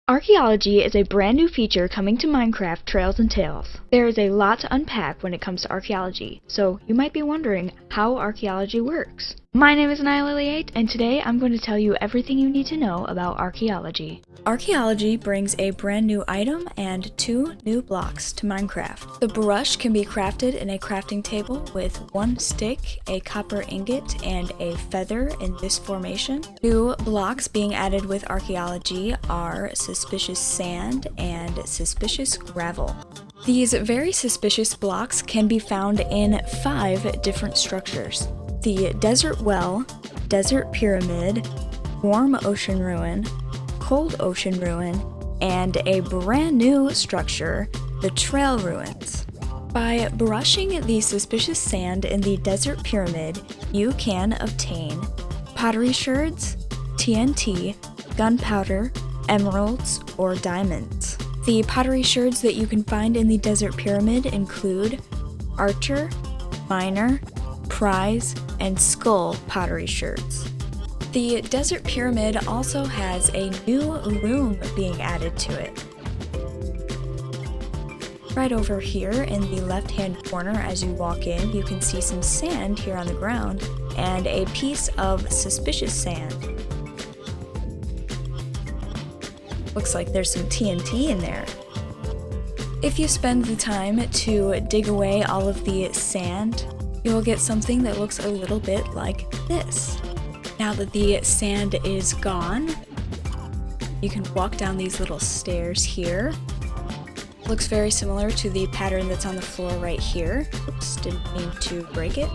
Archaeology is a brand new feature coming to Minecraft Trails and Tales. There is a lot to unpack when it comes to archaeology, so you might be wondering how archaeology works. My name is Nihilily8, and today I'm going to tell you everything you need to know about archaeology. Archaeology brings a brand new item and 2 new blocks to Minecraft. The brush can be crafted in a crafting table with 1 stick, a copper ingot, and a feather in this formation. New blocks being added with archaeology are suspicious sand and suspicious gravel. These very suspicious blocks can be found in 5 different structures: the desert well, desert pyramid, warm ocean ruin, cold ocean ruin, and a brand new structure, the trail ruins. By brushing the suspicious sand in the desert pyramid, you can obtain pottery sherds, TNT, gunpowder, emeralds, or diamonds. The pottery sherds that you can find in the desert pyramid include archer, miner, prize, and skull pottery sherds. The desert pyramid also has a new room being added to it. Right over here in the left-hand corner as you walk in, you can see some sand here on the ground and a piece of suspicious sand. Looks like there's some TNT in there. If you spend the time to dig away all of the sand, you will get something that looks a little bit like this. Now that the sand is gone, you can walk down these little stairs here. Looks very similar to the pattern that's on the floor right here. Oops, didn't mean to break it.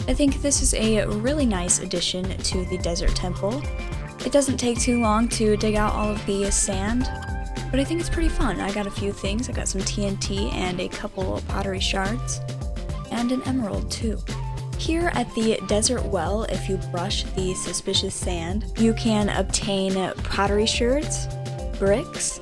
I think this is a really nice addition to the desert temple. It doesn't take too long to dig out all of the sand, but I think it's pretty fun. I got a few things. I got some TNT and a couple pottery shards, and an emerald too. Here at the desert well, if you brush the suspicious sand, you can obtain pottery sherds, bricks,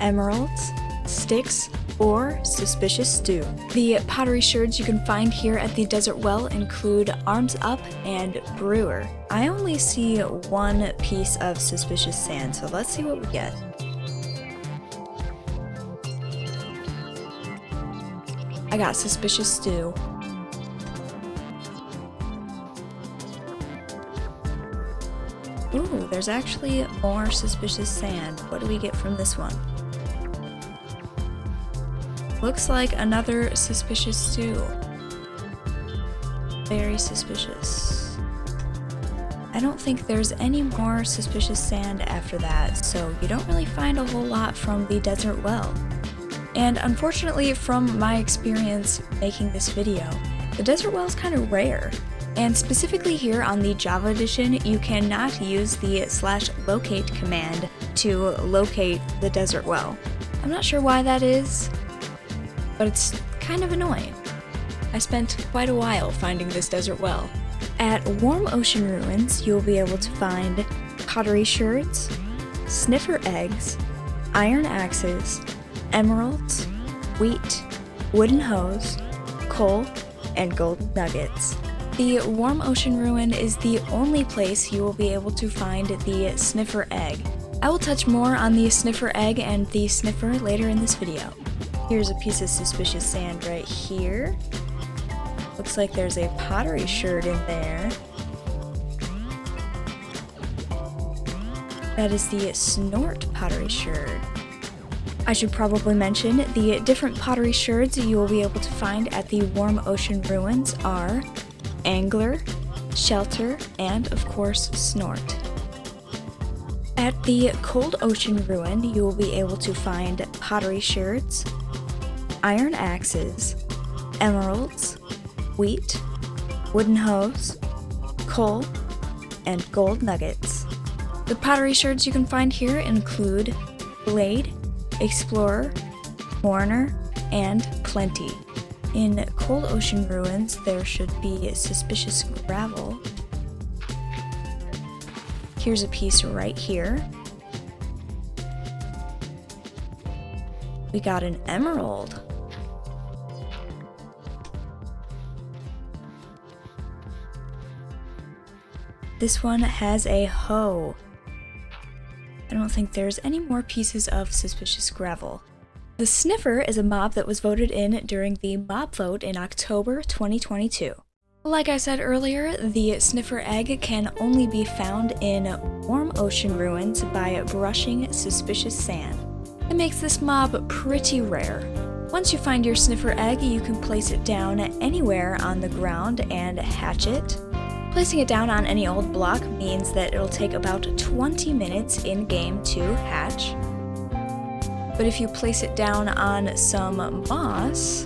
emeralds, sticks, or suspicious stew. The pottery sherds you can find here at the desert well include arms up and brewer. I only see 1 piece of suspicious sand, so let's see what we get. I got suspicious stew. Ooh, there's actually more suspicious sand. What do we get from this one? Looks like another suspicious stew. Very suspicious. I don't think there's any more suspicious sand after that, so you don't really find a whole lot from the desert well. And unfortunately, from my experience making this video, the desert well is kind of rare. And specifically here on the Java edition, you cannot use the /locate command to locate the desert well. I'm not sure why that is, but it's kind of annoying. I spent quite a while finding this desert well. At Warm Ocean Ruins, you'll be able to find pottery sherds, sniffer eggs, iron axes, emeralds, wheat, wooden hoes, coal, and gold nuggets. The Warm Ocean Ruin is the only place you will be able to find the sniffer egg. I will touch more on the sniffer egg and the sniffer later in this video. Here's a piece of suspicious sand right here. Looks like there's a pottery sherd in there. That is the snort pottery sherd. I should probably mention the different pottery sherds you will be able to find at the Warm Ocean Ruins are angler, shelter, and of course snort. At the cold ocean ruin, you will be able to find pottery sherds, iron axes, emeralds, wheat, wooden hoes, coal, and gold nuggets. The pottery sherds you can find here include blade, explorer, mourner, and plenty. In cold ocean ruins, there should be suspicious gravel. Here's a piece right here. We got an emerald. This one has a hoe. I don't think there's any more pieces of suspicious gravel. The sniffer is a mob that was voted in during the mob vote in October 2022. Like I said earlier, the sniffer egg can only be found in warm ocean ruins by brushing suspicious sand. It makes this mob pretty rare. Once you find your sniffer egg, you can place it down anywhere on the ground and hatch it. Placing it down on any old block means that it'll take about 20 minutes in-game to hatch. But if you place it down on some moss,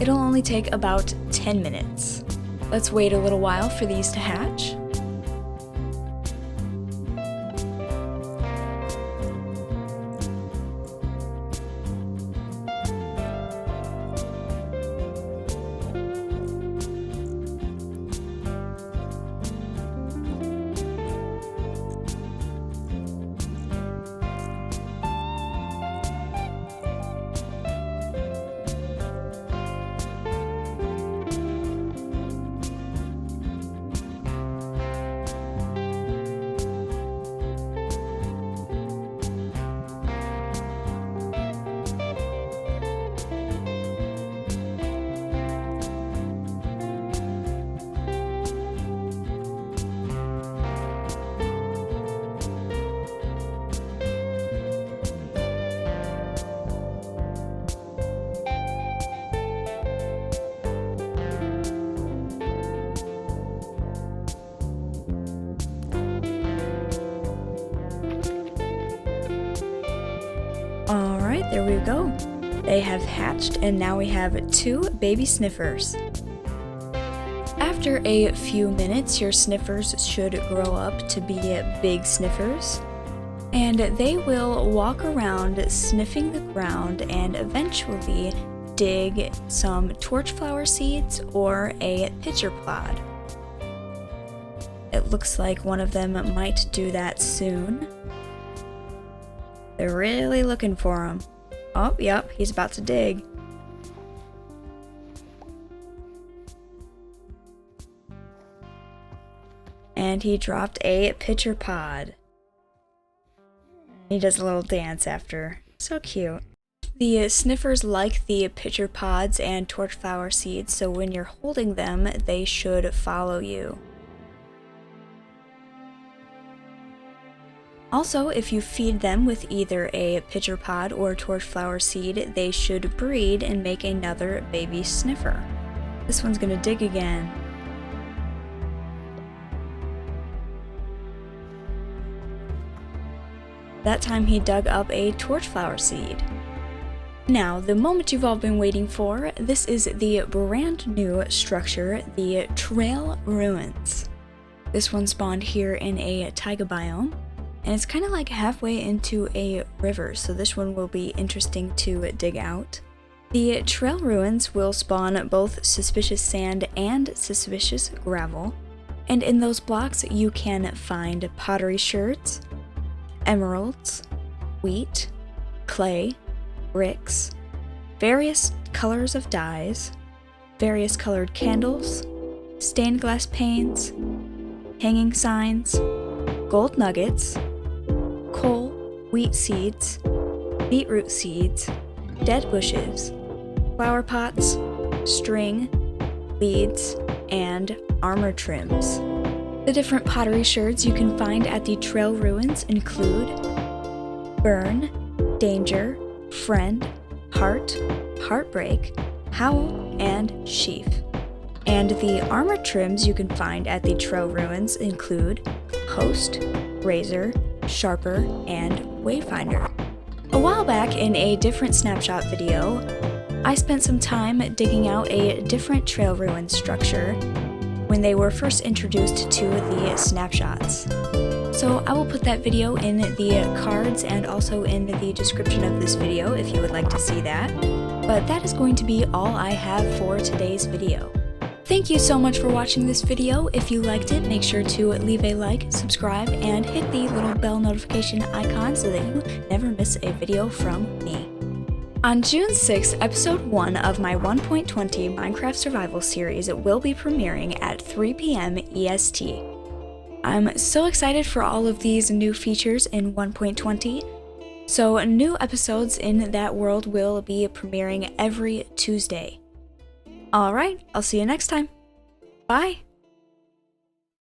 it'll only take about 10 minutes. Let's wait a little while for these to hatch. Alright, there we go. They have hatched, and now we have 2 baby sniffers. After a few minutes, your sniffers should grow up to be big sniffers, and they will walk around sniffing the ground and eventually dig some torchflower seeds or a pitcher pod. It looks like one of them might do that soon. They're really looking for him. Oh, yep, he's about to dig. And he dropped a pitcher pod. He does a little dance after. So cute. The sniffers like the pitcher pods and torchflower seeds, so when you're holding them, they should follow you. Also, if you feed them with either a pitcher pod or torchflower seed, they should breed and make another baby sniffer. This one's gonna dig again. That time he dug up a torchflower seed. Now, the moment you've all been waiting for, this is the brand new structure, the Trail Ruins. This one spawned here in a taiga biome. And it's kind of like halfway into a river, so this one will be interesting to dig out. The Trail Ruins will spawn both suspicious sand and suspicious gravel, and in those blocks you can find pottery sherds, emeralds, wheat, clay, bricks, various colors of dyes, various colored candles, stained glass panes, hanging signs, gold nuggets, coal, wheat seeds, beetroot seeds, dead bushes, flower pots, string, beads, and armor trims. The different pottery sherds you can find at the Trail Ruins include Burn, Danger, Friend, Heart, Heartbreak, Howl, and Sheaf. And the armor trims you can find at the Trail Ruins include Host, Razor, Sharper, and Wayfinder. A while back in a different snapshot video, I spent some time digging out a different Trail Ruins structure when they were first introduced to the snapshots. So I will put that video in the cards and also in the description of this video if you would like to see that. But that is going to be all I have for today's video. Thank you so much for watching this video. If you liked it, make sure to leave a like, subscribe, and hit the little bell notification icon so that you never miss a video from me. On June 6th, episode 1 of my 1.20 Minecraft Survival series will be premiering at 3 p.m. EST. I'm so excited for all of these new features in 1.20. So new episodes in that world will be premiering every Tuesday. Alright, I'll see you next time. Bye!